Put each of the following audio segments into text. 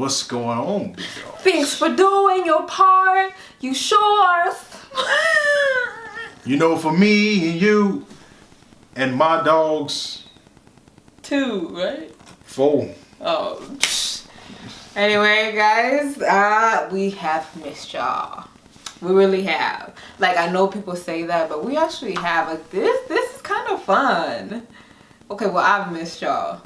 What's going on, big dog? Thanks for doing your part. You sure? You know, for me and you and my dogs. 2, right? 4. Oh. Anyway, guys, we have missed y'all. We really have. Like, I know people say that, but we actually have. Like, this is kind of fun. Okay, well, I've missed y'all.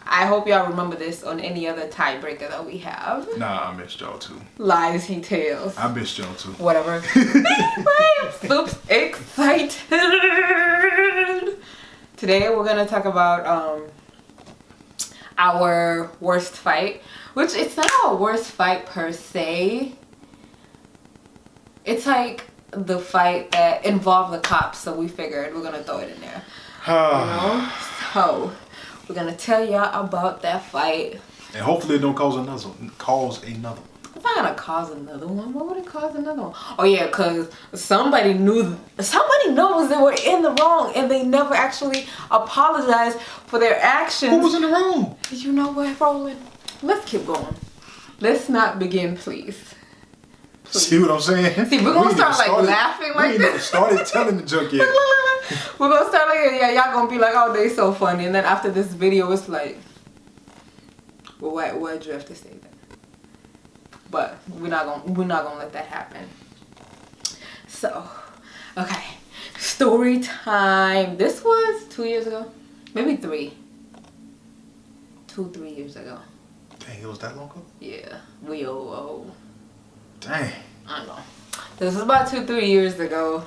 I hope y'all remember this on any other tiebreaker that we have. Nah, I missed y'all too. Lies he tells. I missed y'all too. Whatever. I'm super excited. Today we're gonna talk about our worst fight, which it's not our worst fight per se. It's like the fight that involved the cops, so we figured we're gonna throw it in there. You know? So we're gonna tell y'all about that fight. And hopefully it don't cause another one. It's not gonna cause another one. What would it cause another one? Oh yeah, because somebody knows they were in the wrong and they never actually apologized for their actions. Who was in the wrong? You know what, Roland? Let's keep going. Let's not begin, please. See what I'm saying? See, we're gonna start laughing like this. Started telling the joke yet. We're gonna start like, yeah, y'all gonna be like, oh, they so funny. And then after this video, it's like, well, why'd you have to say that? But we're not gonna let that happen. So, okay, story time. This was 2 years ago, maybe 3. 2-3 years ago. Dang, it was that long ago? Yeah, we old. Dang. I know. This was about 2-3 years ago.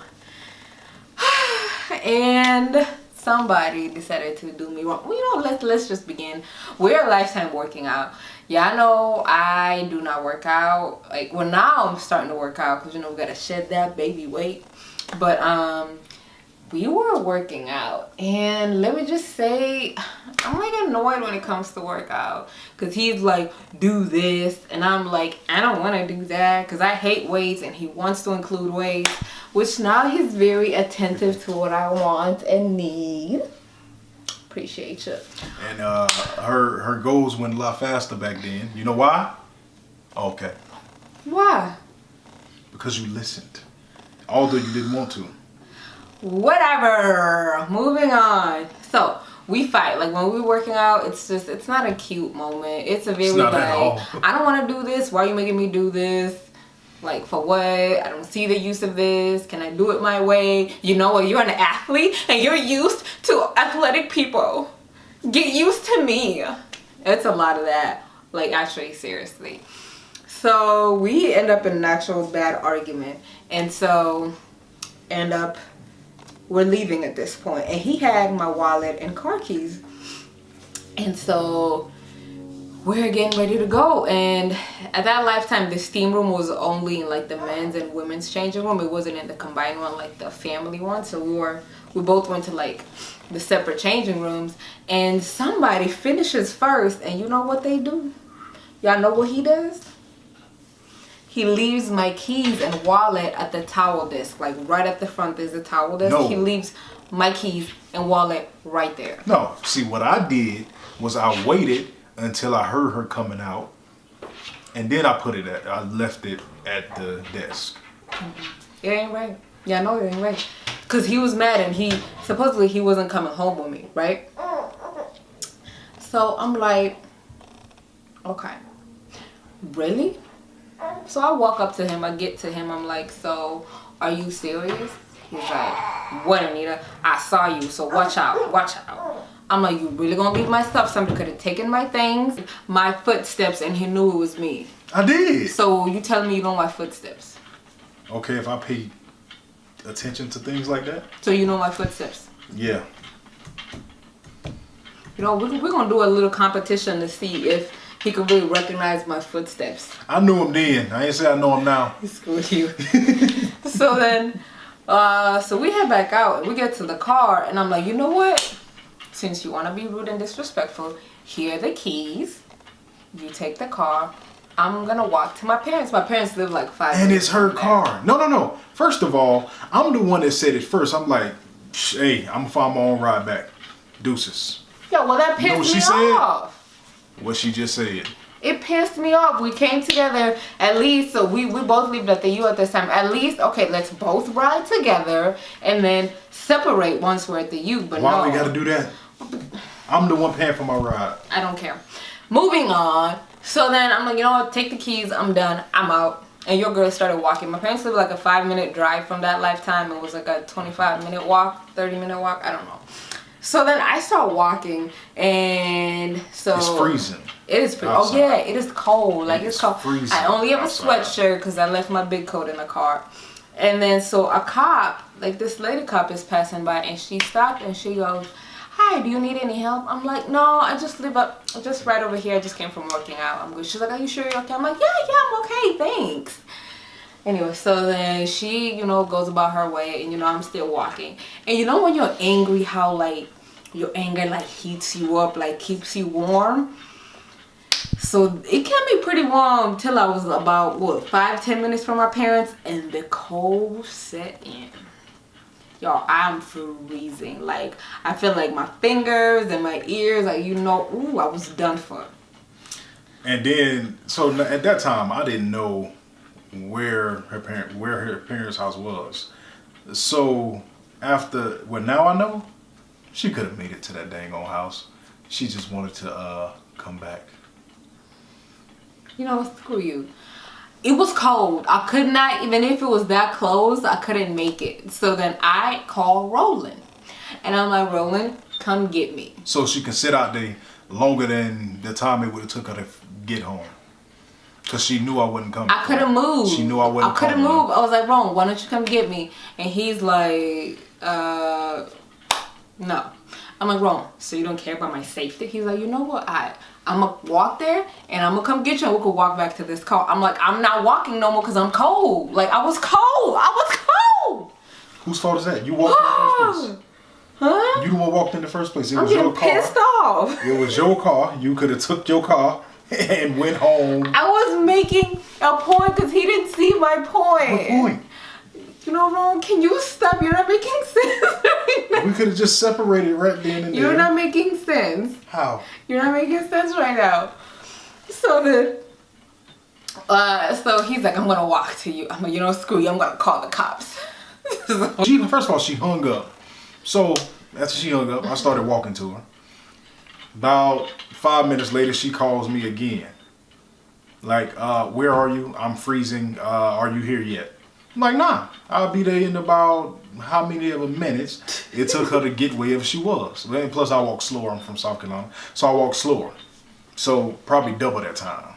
And somebody decided to do me wrong. Well, you know, let's just begin. We're a lifetime working out. Y'all know I do not work out. Like, well, now I'm starting to work out because, you know, we gotta shed that baby weight. But we were working out, and let me just say, I'm like annoyed when it comes to workout, because he's like, do this, and I'm like, I don't want to do that because I hate weights, and he wants to include weights, which now he's very attentive to what I want and need. Appreciate you. And her goals went a lot faster back then. You know why? Okay. Why? Because you listened, although you didn't want to. Whatever. Moving on. So we fight. Like, when we're working out, it's not a cute moment. It's a very like, I don't want to do this. Why are you making me do this? Like, for what? I don't see the use of this. Can I do it my way? You know what? You're an athlete and you're used to athletic people. Get used to me. It's a lot of that. Like, actually, seriously. So we end up in an actual bad argument. And so we're leaving at this point, and he had my wallet and car keys, and so we're getting ready to go. And at that lifetime, the steam room was only in like the men's and women's changing room. It wasn't in the combined one, like the family one. So we both went to like the separate changing rooms, and somebody finishes first, and you know what they do? Y'all know what he does? He leaves my keys and wallet at the towel desk. Like, right at the front, there's a towel desk. No. He leaves my keys and wallet right there. No. See, what I did was I waited until I heard her coming out. And then I left it at the desk. It ain't right. Yeah, I know it ain't right. Because he was mad, and supposedly he wasn't coming home with me, right? So I'm like, okay, really? So I walk up to him, I get to him, I'm like, so are you serious? He's like, what, Anita? I saw you, so watch out, watch out. I'm like, you really gonna leave my stuff? Somebody could have taken my things, my footsteps, and he knew it was me. I did. So you telling me you know my footsteps? Okay, if I pay attention to things like that. So you know my footsteps? Yeah. You know, we're gonna do a little competition to see if he could really recognize my footsteps. I knew him then. I ain't say I know him now. Screw you. So then, so we head back out, and we get to the car, and I'm like, you know what? Since you want to be rude and disrespectful, here are the keys. You take the car. I'm gonna walk to my parents. My parents live like 5 minutes. And it's her car. No. First of all, I'm the one that said it first. I'm like, hey, I'm gonna find my own ride back. Deuces. Yo, well, that pissed me off. What she just said. It pissed me off. We came together at least, so we both lived at the U at this time. At least, okay, let's both ride together and then separate once we're at the U. But why no, we gotta do that? I'm the one paying for my ride. I don't care. Moving on. So then I'm like, you know what? Take the keys. I'm done. I'm out. And your girl started walking. My parents live like a 5-minute drive from that Lifetime. It was like a 25-minute walk, 30-minute walk. I don't know. So then I start walking, and so It's freezing. It is freezing. Outside. Oh yeah, it is cold. Like it's cold. freezing I only have a outside. sweatshirt because I left my big coat in the car. And then so a cop, like this lady cop, is passing by, and she stopped and she goes, "Hi, do you need any help?" I'm like, "No, I just live just right over here. I just came from working out. I'm good." She's like, "Are you sure you're okay?" I'm like, "Yeah, I'm okay, thanks." Anyway, so then she, goes about her way, and I'm still walking. And when you're angry, how like your anger like heats you up, like keeps you warm. So it kept me pretty warm till I was about 5-10 minutes from my parents, and the cold set in. Y'all, I'm freezing. Like I feel like my fingers and my ears, like I was done for. And then, so at that time, I didn't know where her parents' house was. So now I know, she could have made it to that dang old house. She just wanted to come back. Screw you. It was cold. I could not, even if it was that close, I couldn't make it. So then I called Roland. And I'm like, "Roland, come get me." So she can sit out there longer than the time it would have took her to get home. Because she knew I wasn't coming. I couldn't move. She knew I wasn't coming. I couldn't move. I was like, "Roland, why don't you come get me?" And he's like, no. I'm like, "Roland, so you don't care about my safety?" He's like, "You know what? I'm going to walk there and I'm going to come get you and we could walk back to this car." I'm like, "I'm not walking no more because I'm cold." Like, I was cold. Whose fault is that? You walked in the first place. Huh? You the one walked in the first place. It I'm was your getting car. pissed off. It was your car. You could have took your car and went home. I was making a point because he didn't see my point. What point? Ron, can you stop? You're not making sense. We could have just separated right then and there. You're not making sense. How? You're not making sense right now. So then, so he's like, "I'm gonna walk to you." I'm like, "Screw you. I'm gonna call the cops." First of all, she hung up. So after she hung up, I started walking to her. About 5 minutes later, she calls me again. Like, "Where are you? I'm freezing. Are you here yet?" I'm like, "Nah, I'll be there in about how many of a minutes it took her to get wherever she was." And plus, I walk slower. I'm from South Carolina, so I walk slower. So probably double that time.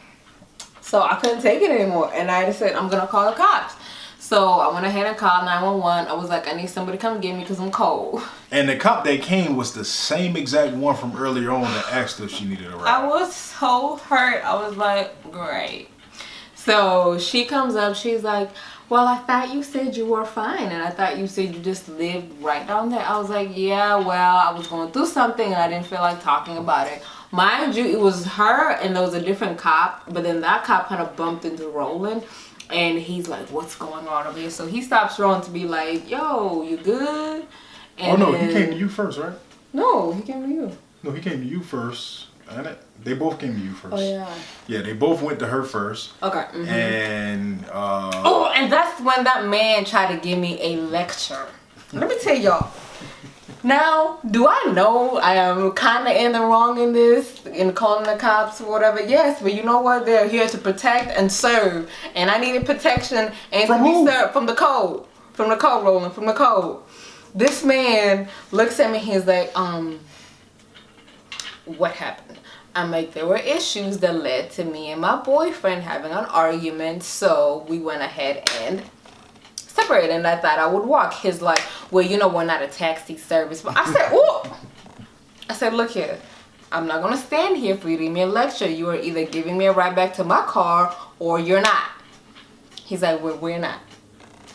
So I couldn't take it anymore, and I just said, "I'm gonna call the cops." So I went ahead and called 911. I was like, "I need somebody to come get me because I'm cold." And the cop that came was the same exact one from earlier on that asked if she needed a ride. I was so hurt. I was like, "Great." So she comes up. She's like, "Well, I thought you said you were fine, and I thought you said you just lived right down there." I was like, "Yeah, well, I was going through something, and I didn't feel like talking about it." Mind you, it was her, and there was a different cop, but then that cop kind of bumped into Roland, and he's like, "What's going on over here?" So he stops Roland to be like, "Yo, you good?" And oh, no, he came to you first, right? No, he came to you. No, he came to you first. They both came to you first. Oh, yeah. Yeah, they both went to her first. Okay. Mm-hmm. And, and that's when that man tried to give me a lecture. Let me tell y'all. Now, do I know I am kind of in the wrong in this, in calling the cops or whatever? Yes, but you know what? They're here to protect and serve. And I needed protection and from to be who? served from the code. From the code, Roland, from the code. This man looks at me, he's like, "What happened?" I'm like, "There were issues that led to me and my boyfriend having an argument, so we went ahead and separated, and I thought I would walk." He's like, "Well, we're not a taxi service." But I said, "Oh," I said, "Look here, I'm not gonna stand here for you to give me a lecture. You are either giving me a ride back to my car or you're not." He's like, "Well, we're not."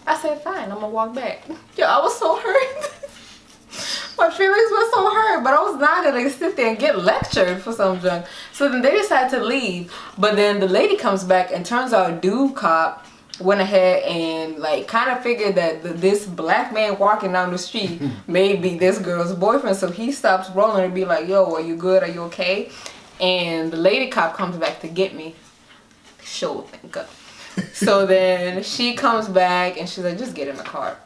I said, "Fine, I'm gonna walk back." Yo, I was so hurt. My feelings were so hurt, but I was not gonna sit there and get lectured for some junk. So then they decided to leave, but then the lady comes back, and turns out a dude cop went ahead and like kind of figured that this black man walking down the street may be this girl's boyfriend. So he stops Roland and be like, "Yo, are you good? Are you okay?" And the lady cop comes back to get me. Sure, thank God. So then she comes back and she's like, just get in the car.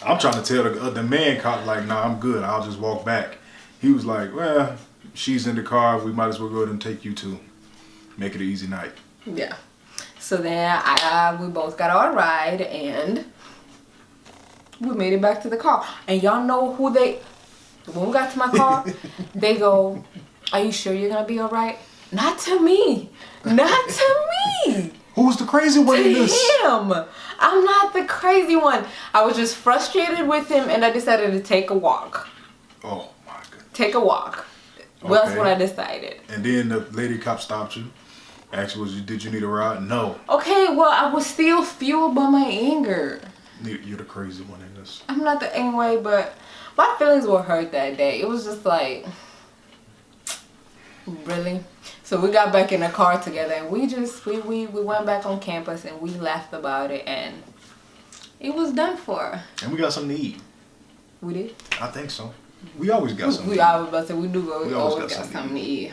I'm trying to tell the man cop, like, nah, I'm good. I'll just walk back. He was like, well, she's in the car. We might as well go ahead and take you to make it an easy night. Yeah. So then we both got our ride and we made it back to the car. And y'all know who when we got to my car, they go, are you sure you're going to be all right? Not to me. Not to me. Who's the crazy one in this? Him. I'm not the crazy one. I was just frustrated with him and I decided to take a walk. Oh my goodness. Take a walk. Well, that's what I decided. And then the lady cop stopped you. Asked you, did you need a ride? No. Okay, well, I was still fueled by my anger. You're the crazy one in this. I'm not the anyway, but my feelings were hurt that day. It was just like, really? So we got back in the car together and we went back on campus and we laughed about it and it was done for. And we got something to eat. We did? I think so. We always got something. I was about to say we do go. We always got something to eat.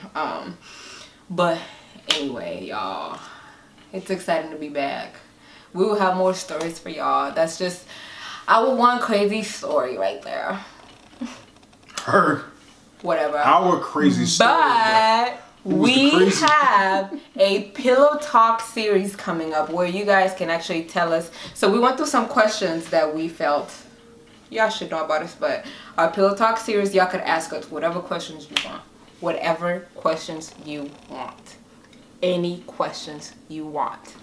But anyway, y'all, it's exciting to be back. We will have more stories for y'all. That's just our one crazy story right there. Whatever. Our crazy story. But we have a Pillow Talk series coming up where you guys can actually tell us. So we went through some questions that we felt y'all should know about us, but our Pillow Talk series, y'all could ask us whatever questions you want. Whatever questions you want. Any questions you want.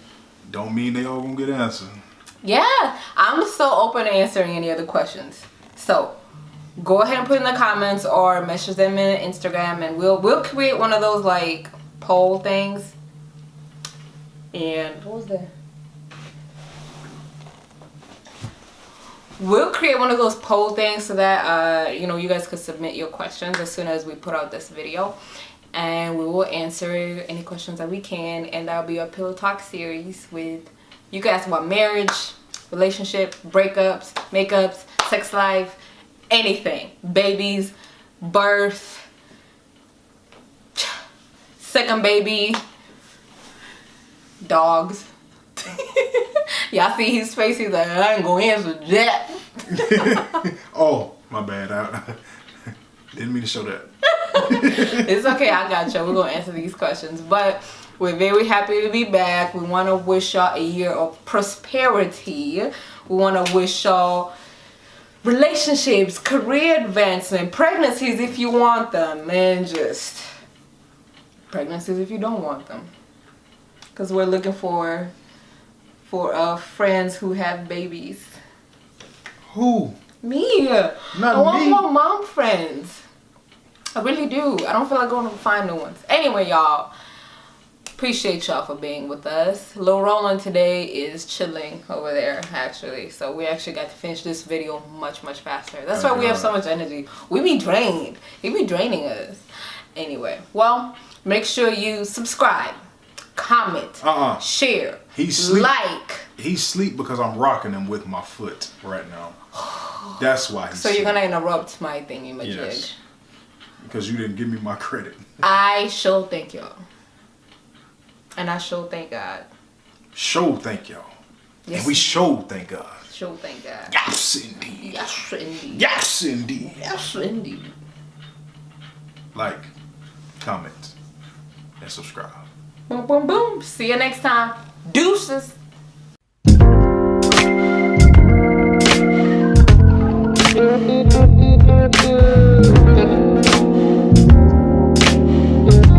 Don't mean they all gonna get answered. Yeah, I'm so open to answering any other questions. So go ahead and put in the comments or message them in Instagram and we'll create one of those like poll things. And what was that? We'll create one of those poll things so that you guys could submit your questions as soon as we put out this video, and we will answer any questions that we can. And that'll be a Pillow Talk series with you can ask about marriage, relationship, breakups, makeups, sex life, anything, babies, birth, second baby, dogs. Y'all see his face, he's like, I ain't gonna answer that. Oh, my bad. I didn't mean to show that. It's okay, I got you. We're gonna answer these questions. But we're very happy to be back. We want to wish y'all a year of prosperity. We want to wish y'all relationships, career advancement, pregnancies if you want them, and just pregnancies if you don't want them. Because we're looking for friends who have babies. Who? Me. Not I want me. more mom friends. I really do. I don't feel like going to find new ones. Anyway, y'all, appreciate y'all for being with us. Lil Roland today is chilling over there, actually. So we actually got to finish this video much, much faster. That's why we have so much energy. We be drained. He be draining us. Anyway, well, make sure you subscribe, comment, share, like. He's asleep because I'm rocking him with my foot right now. That's why he's So you're going to interrupt my thingy, my yes. Because you didn't give me my credit. I sure thank y'all. And I sure thank God. Sure thank y'all. Yes. And we sure thank God. Sure thank God. Yes, indeed. Yes, indeed. Yes, indeed. Yes, indeed. Like, comment, and subscribe. Boom, boom, boom. See you next time. Deuces.